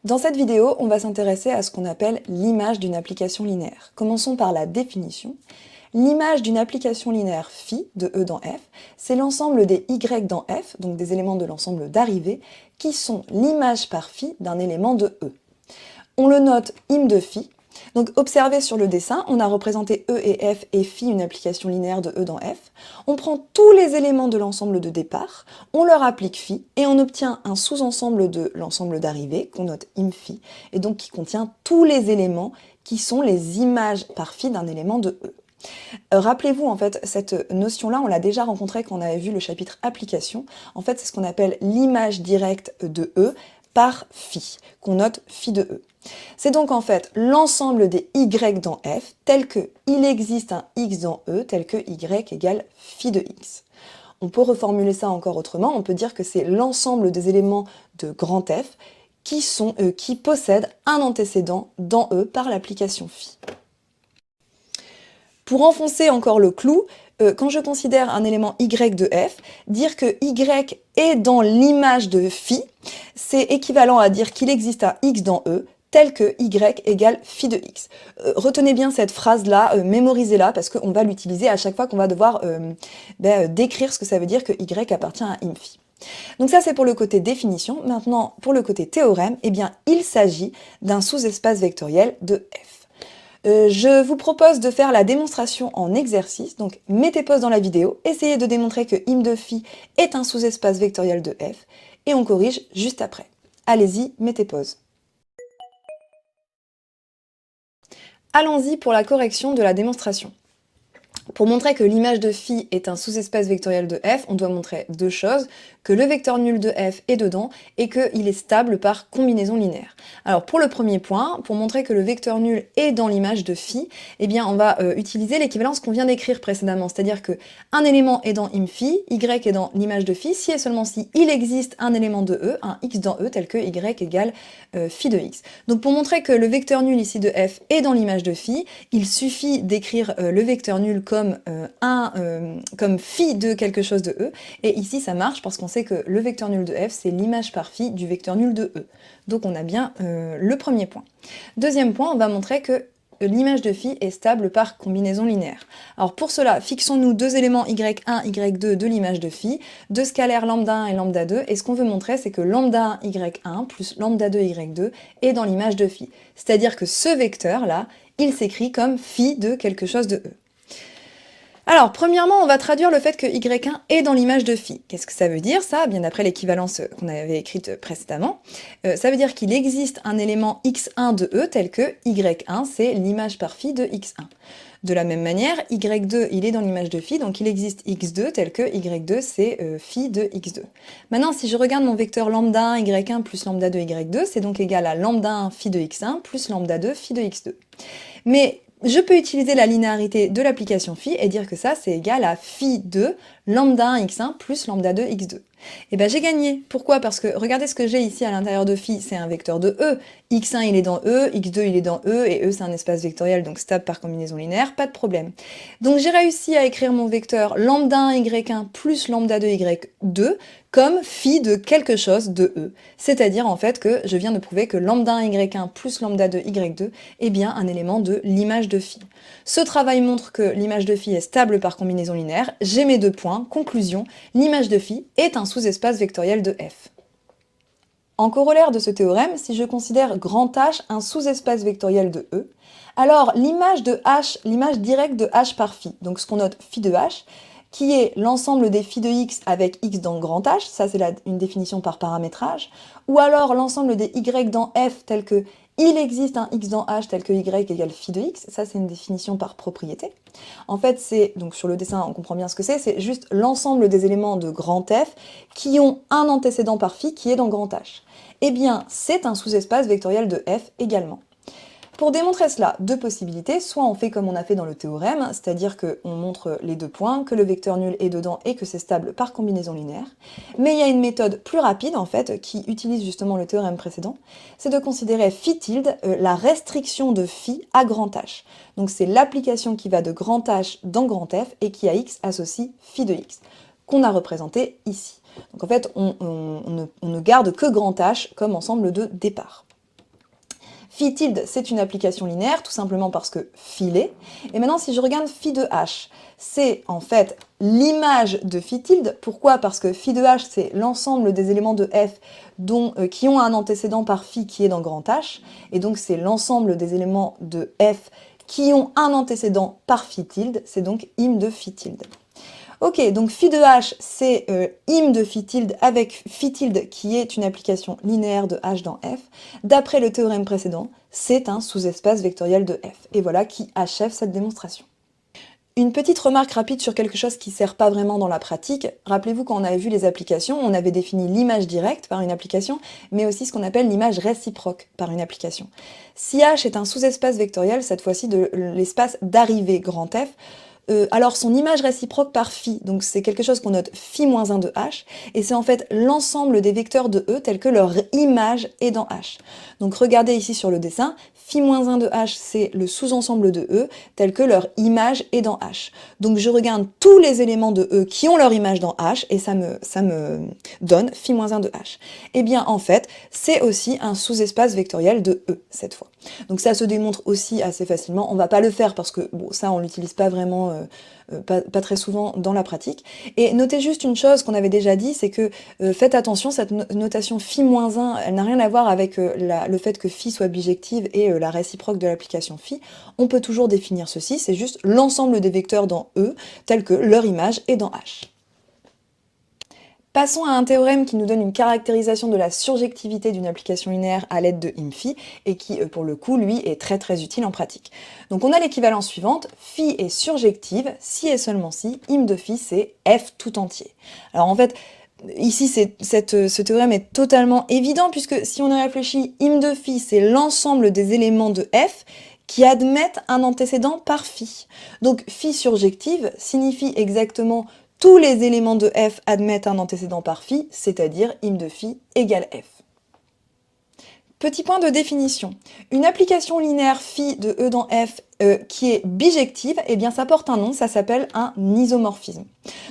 Dans cette vidéo, on va s'intéresser à ce qu'on appelle l'image d'une application linéaire. Commençons par la définition. L'image d'une application linéaire phi de E dans F, c'est l'ensemble des y dans F, donc des éléments de l'ensemble d'arrivée, qui sont l'image par phi d'un élément de E. On le note im de phi. Donc observez sur le dessin, on a représenté E et F et phi, une application linéaire de E dans F. On prend tous les éléments de l'ensemble de départ, on leur applique phi et on obtient un sous-ensemble de l'ensemble d'arrivée qu'on note im phi et donc qui contient tous les éléments qui sont les images par phi d'un élément de E. Rappelez-vous, en fait, cette notion-là, on l'a déjà rencontrée quand on avait vu le chapitre application. En fait, c'est ce qu'on appelle l'image directe de E par phi, qu'on note phi de E. C'est donc en fait l'ensemble des y dans F, tel que il existe un x dans E, tel que y égale phi de x. On peut reformuler ça encore autrement, on peut dire que c'est l'ensemble des éléments de grand F qui possèdent un antécédent dans E par l'application phi. Pour enfoncer encore le clou, quand je considère un élément y de f, dire que y est dans l'image de phi, c'est équivalent à dire qu'il existe un x dans E, tel que y égale phi de x. Retenez bien cette phrase-là, mémorisez-la, parce qu'on va l'utiliser à chaque fois qu'on va devoir décrire ce que ça veut dire que y appartient à im phi. Donc ça c'est pour le côté définition. Maintenant, pour le côté théorème, eh bien, il s'agit d'un sous-espace vectoriel de f. Je vous propose de faire la démonstration en exercice, donc mettez pause dans la vidéo, essayez de démontrer que im de phi est un sous-espace vectoriel de f, et on corrige juste après. Allez-y, mettez pause. Allons-y pour la correction de la démonstration. Pour montrer que l'image de phi est un sous-espace vectoriel de f, on doit montrer deux choses, que le vecteur nul de f est dedans et qu'il est stable par combinaison linéaire. Alors pour le premier point, pour montrer que le vecteur nul est dans l'image de phi, eh bien on va utiliser l'équivalence qu'on vient d'écrire précédemment, c'est-à-dire que un élément est dans im phi, y est dans l'image de phi, si et seulement si il existe un élément de E, un x dans E, tel que y égale phi de x. Donc pour montrer que le vecteur nul ici de f est dans l'image de phi, il suffit d'écrire le vecteur nul comme phi de quelque chose de E, et ici ça marche parce qu'on sait que le vecteur nul de f c'est l'image par phi du vecteur nul de E. Donc on a bien le premier point. Deuxième point, on va montrer que l'image de phi est stable par combinaison linéaire. Alors pour cela, fixons-nous deux éléments y1, y2 de l'image de phi, deux scalaires lambda 1 et lambda 2, et ce qu'on veut montrer c'est que lambda 1 y1 plus lambda 2 y2 est dans l'image de phi. C'est-à-dire que ce vecteur-là, il s'écrit comme phi de quelque chose de E. Alors, premièrement, on va traduire le fait que y1 est dans l'image de phi. Qu'est-ce que ça veut dire, ça? Bien d'après l'équivalence qu'on avait écrite précédemment, ça veut dire qu'il existe un élément x1 de E tel que y1, c'est l'image par phi de x1. De la même manière, y2, il est dans l'image de phi, donc il existe x2 tel que y2, c'est phi de x2. Maintenant, si je regarde mon vecteur lambda 1 y1 plus lambda 2 y2, c'est donc égal à lambda 1 phi de x1 plus lambda 2 phi de x2. Mais je peux utiliser la linéarité de l'application phi et dire que ça, c'est égal à phi de lambda 1 x1 plus lambda 2 x2. Et bien j'ai gagné. Pourquoi? Parce que regardez ce que j'ai ici à l'intérieur de phi, c'est un vecteur de E. x1 il est dans E, x2 il est dans E, et E c'est un espace vectoriel, donc stable par combinaison linéaire, pas de problème. Donc j'ai réussi à écrire mon vecteur lambda 1 y1 plus lambda 2 y2 comme phi de quelque chose de E. C'est-à-dire en fait que je viens de prouver que lambda 1 y1 plus lambda 2 y2 est bien un élément de l'image de phi. Ce travail montre que l'image de phi est stable par combinaison linéaire. J'ai mes deux points. Conclusion, l'image de phi est un sous-espace vectoriel de f. En corollaire de ce théorème, si je considère grand H un sous-espace vectoriel de E, alors l'image de H, l'image directe de H par phi, donc ce qu'on note phi de H, qui est l'ensemble des phi de x avec x dans grand H, ça c'est une définition par paramétrage, ou alors l'ensemble des y dans f tel que il existe un x dans H tel que y égale phi de x, ça c'est une définition par propriété. En fait, c'est, donc sur le dessin on comprend bien ce que c'est juste l'ensemble des éléments de grand F qui ont un antécédent par phi qui est dans grand H. Eh bien, c'est un sous-espace vectoriel de f également. Pour démontrer cela, deux possibilités, soit on fait comme on a fait dans le théorème, c'est-à-dire qu'on montre les deux points, que le vecteur nul est dedans et que c'est stable par combinaison linéaire, mais il y a une méthode plus rapide en fait, qui utilise justement le théorème précédent, c'est de considérer phi tilde, la restriction de phi à grand H. Donc c'est l'application qui va de grand H dans grand F et qui à x associe phi de x, qu'on a représenté ici. Donc en fait, on ne garde que grand H comme ensemble de départ. Phi tilde, c'est une application linéaire, tout simplement parce que phi l'est. Et maintenant, si je regarde phi de h, c'est en fait l'image de phi tilde. Pourquoi? Parce que phi de h, c'est l'ensemble des éléments de f qui ont un antécédent par phi qui est dans grand H. Et donc, c'est l'ensemble des éléments de f qui ont un antécédent par phi tilde. C'est donc im de phi tilde. Ok, donc phi de h, c'est im de phi tilde avec phi tilde qui est une application linéaire de h dans f. D'après le théorème précédent, c'est un sous-espace vectoriel de f. Et voilà qui achève cette démonstration. Une petite remarque rapide sur quelque chose qui ne sert pas vraiment dans la pratique. Rappelez-vous, quand on avait vu les applications, on avait défini l'image directe par une application, mais aussi ce qu'on appelle l'image réciproque par une application. Si h est un sous-espace vectoriel, cette fois-ci de l'espace d'arrivée grand F, alors son image réciproque par phi, donc c'est quelque chose qu'on note phi-1 de h, et c'est en fait l'ensemble des vecteurs de E tels que leur image est dans h. Donc regardez ici sur le dessin, phi-1 de h c'est le sous-ensemble de E tel que leur image est dans h. Donc je regarde tous les éléments de E qui ont leur image dans h, et ça me donne phi-1 de h. Et bien en fait, c'est aussi un sous-espace vectoriel de E cette fois. Donc ça se démontre aussi assez facilement, on va pas le faire parce que bon, ça on l'utilise pas vraiment pas très souvent dans la pratique. Et notez juste une chose qu'on avait déjà dit, c'est que faites attention, cette notation phi-1, elle n'a rien à voir avec le fait que phi soit bijective et la réciproque de l'application phi. On peut toujours définir ceci, c'est juste l'ensemble des vecteurs dans E, tels que leur image est dans H. Passons à un théorème qui nous donne une caractérisation de la surjectivité d'une application linéaire à l'aide de im-phi, et qui, pour le coup, lui, est très très utile en pratique. Donc on a l'équivalence suivante, phi est surjective, si et seulement si, im de phi c'est f tout entier. Alors en fait, ici ce théorème est totalement évident, puisque si on y réfléchit, im de phi c'est l'ensemble des éléments de f qui admettent un antécédent par phi. Donc phi surjective signifie exactement tous les éléments de f admettent un antécédent par phi, c'est-à-dire im de phi égale f. Petit point de définition. Une application linéaire phi de E dans f qui est bijective, eh bien ça porte un nom, ça s'appelle un isomorphisme.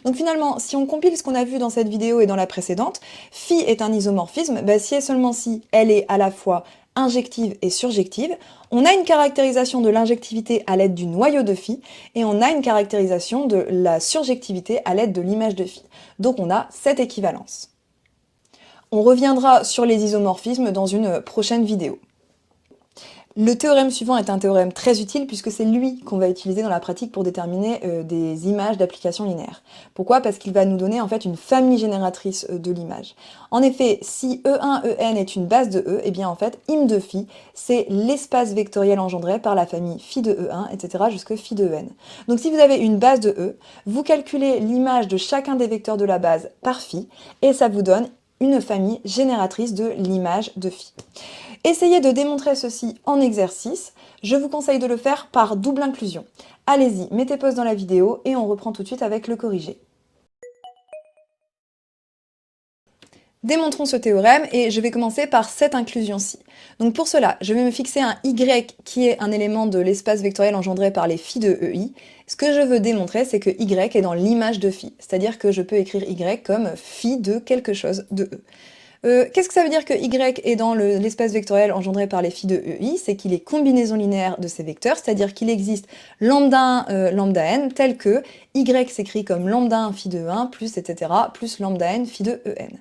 Donc finalement, si on compile ce qu'on a vu dans cette vidéo et dans la précédente, phi est un isomorphisme, si et seulement si elle est à la fois injective et surjective, on a une caractérisation de l'injectivité à l'aide du noyau de phi, et on a une caractérisation de la surjectivité à l'aide de l'image de phi. Donc on a cette équivalence. On reviendra sur les isomorphismes dans une prochaine vidéo. Le théorème suivant est un théorème très utile puisque c'est lui qu'on va utiliser dans la pratique pour déterminer des images d'applications linéaires. Pourquoi? Parce qu'il va nous donner en fait une famille génératrice de l'image. En effet, si E1, En est une base de E, et bien en fait, im de phi, c'est l'espace vectoriel engendré par la famille phi de E1, etc. jusqu'à phi de En. Donc si vous avez une base de E, vous calculez l'image de chacun des vecteurs de la base par phi, et ça vous donne une famille génératrice de l'image de phi. Essayez de démontrer ceci en exercice. Je vous conseille de le faire par double inclusion. Allez-y, mettez pause dans la vidéo et on reprend tout de suite avec le corrigé. Démontrons ce théorème et je vais commencer par cette inclusion-ci. Donc pour cela, je vais me fixer un y qui est un élément de l'espace vectoriel engendré par les phi de EI. Ce que je veux démontrer, c'est que y est dans l'image de phi, c'est-à-dire que je peux écrire y comme phi de quelque chose de E. Qu'est-ce que ça veut dire que y est dans l'espace vectoriel engendré par les phi de EI? C'est qu'il est combinaison linéaire de ces vecteurs, c'est-à-dire qu'il existe lambda 1, lambda n, tel que y s'écrit comme lambda 1 phi de 1 plus etc. plus lambda n phi de En.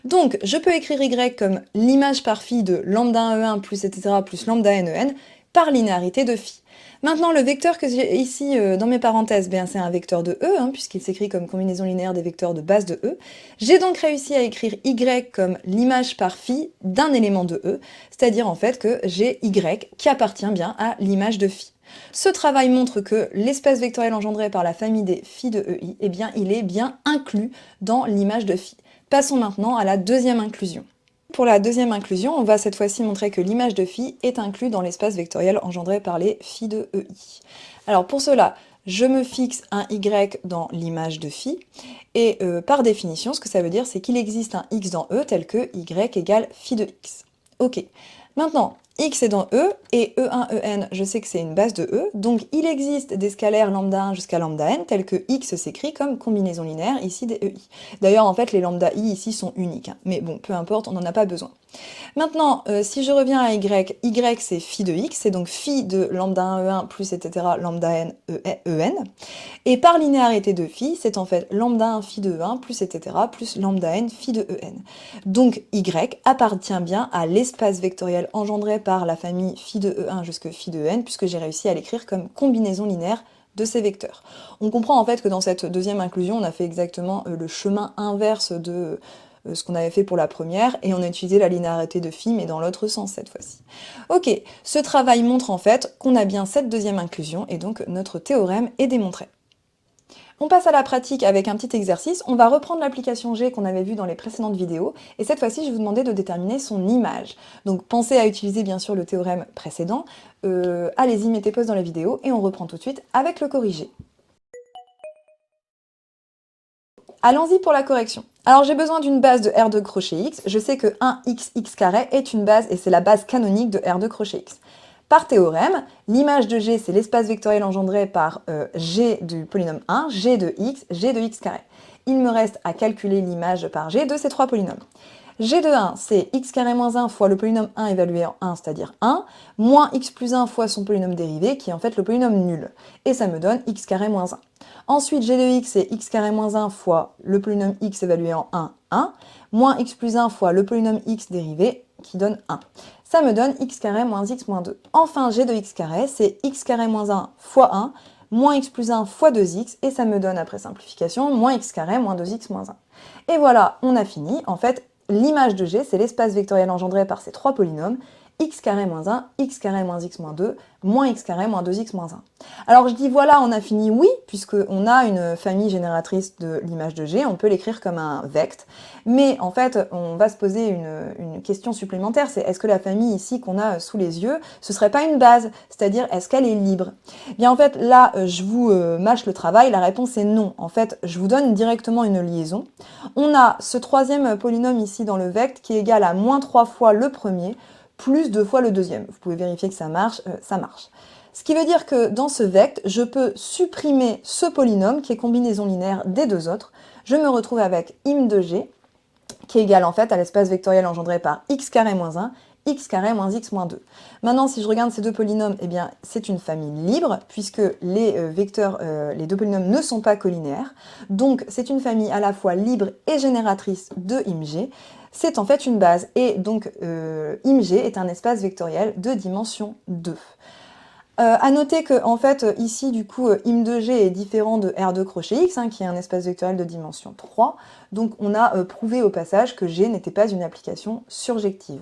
Donc je peux écrire y comme l'image par phi de lambda 1 E1 plus etc. plus lambda n En par linéarité de phi. Maintenant, le vecteur que j'ai ici dans mes parenthèses, c'est un vecteur de E, puisqu'il s'écrit comme combinaison linéaire des vecteurs de base de E. J'ai donc réussi à écrire y comme l'image par phi d'un élément de E, c'est-à-dire en fait que j'ai y qui appartient bien à l'image de phi. Ce travail montre que l'espace vectoriel engendré par la famille des phi de EI, il est bien inclus dans l'image de phi. Passons maintenant à la deuxième inclusion. Pour la deuxième inclusion, on va cette fois-ci montrer que l'image de phi est inclue dans l'espace vectoriel engendré par les phi de EI. Alors pour cela, je me fixe un y dans l'image de phi, et par définition, ce que ça veut dire, c'est qu'il existe un x dans E tel que y égale phi de x. Ok. Maintenant, x est dans E, et E1, En, je sais que c'est une base de E, donc il existe des scalaires lambda 1 jusqu'à lambda n, tels que x s'écrit comme combinaison linéaire ici des EI. D'ailleurs, en fait, les lambda i ici sont uniques, mais bon, peu importe, on n'en a pas besoin. Maintenant, si je reviens à y c'est phi de x, c'est donc phi de lambda 1 E1 plus etc. lambda n En. Et par linéarité de phi, c'est en fait lambda 1 phi de E1 plus etc. plus lambda n phi de En. Donc y appartient bien à l'espace vectoriel engendré par la famille phi de E1 jusqu'à phi de N, puisque j'ai réussi à l'écrire comme combinaison linéaire de ces vecteurs. On comprend en fait que dans cette deuxième inclusion, on a fait exactement le chemin inverse de ce qu'on avait fait pour la première, et on a utilisé la linéarité de phi, mais dans l'autre sens cette fois-ci. Ok, ce travail montre en fait qu'on a bien cette deuxième inclusion, et donc notre théorème est démontré. On passe à la pratique avec un petit exercice. On va reprendre l'application G qu'on avait vue dans les précédentes vidéos, et cette fois-ci, je vais vous demander de déterminer son image. Donc pensez à utiliser bien sûr le théorème précédent. Allez-y, mettez pause dans la vidéo, et on reprend tout de suite avec le corrigé. Allons-y pour la correction. Alors j'ai besoin d'une base de R de crochet X. Je sais que 1x carré est une base, et c'est la base canonique de R de crochet X. Par théorème, l'image de G, c'est l'espace vectoriel engendré par G du polynôme 1, G de x carré. Il me reste à calculer l'image par G de ces trois polynômes. G de 1, c'est x carré moins 1 fois le polynôme 1 évalué en 1, c'est-à-dire 1, moins x plus 1 fois son polynôme dérivé, qui est en fait le polynôme nul. Et ça me donne x carré moins 1. Ensuite, G de x, c'est x carré moins 1 fois le polynôme x évalué en 1, 1, moins x plus 1 fois le polynôme x dérivé, qui donne 1. Ça me donne x carré moins x moins 2. Enfin, G de x carré, c'est x carré moins 1 fois 1, moins x plus 1 fois 2x, et ça me donne, après simplification, moins x carré moins 2x moins 1. Et voilà, on a fini. En fait, l'image de G, c'est l'espace vectoriel engendré par ces trois polynômes, x carré moins 1, x carré moins x moins 2, moins x carré moins 2x moins 1. Alors je dis voilà, on a fini, oui, puisqu'on a une famille génératrice de l'image de G, on peut l'écrire comme un vect, mais en fait, on va se poser une question supplémentaire, c'est est-ce que la famille ici qu'on a sous les yeux, ce serait pas une base, c'est-à-dire est-ce qu'elle est libre? Bien en fait, là, je vous mâche le travail, la réponse est non. En fait, je vous donne directement une liaison. On a ce troisième polynôme ici dans le vect qui est égal à moins 3 fois le premier, plus 2 fois le deuxième. Vous pouvez vérifier que ça marche, ça marche. Ce qui veut dire que dans ce vect, je peux supprimer ce polynôme qui est combinaison linéaire des deux autres. Je me retrouve avec im de g qui est égal en fait à l'espace vectoriel engendré par x carré moins 1, x carré moins x moins 2. Maintenant, si je regarde ces deux polynômes, eh bien, c'est une famille libre, puisque les les deux polynômes ne sont pas collinéaires. Donc, c'est une famille à la fois libre et génératrice de img. C'est en fait une base, et donc img est un espace vectoriel de dimension 2. À noter que, en fait, ici, du coup, im de G est différent de R de crochet X, hein, qui est un espace vectoriel de dimension 3. Donc, on a prouvé au passage que G n'était pas une application surjective.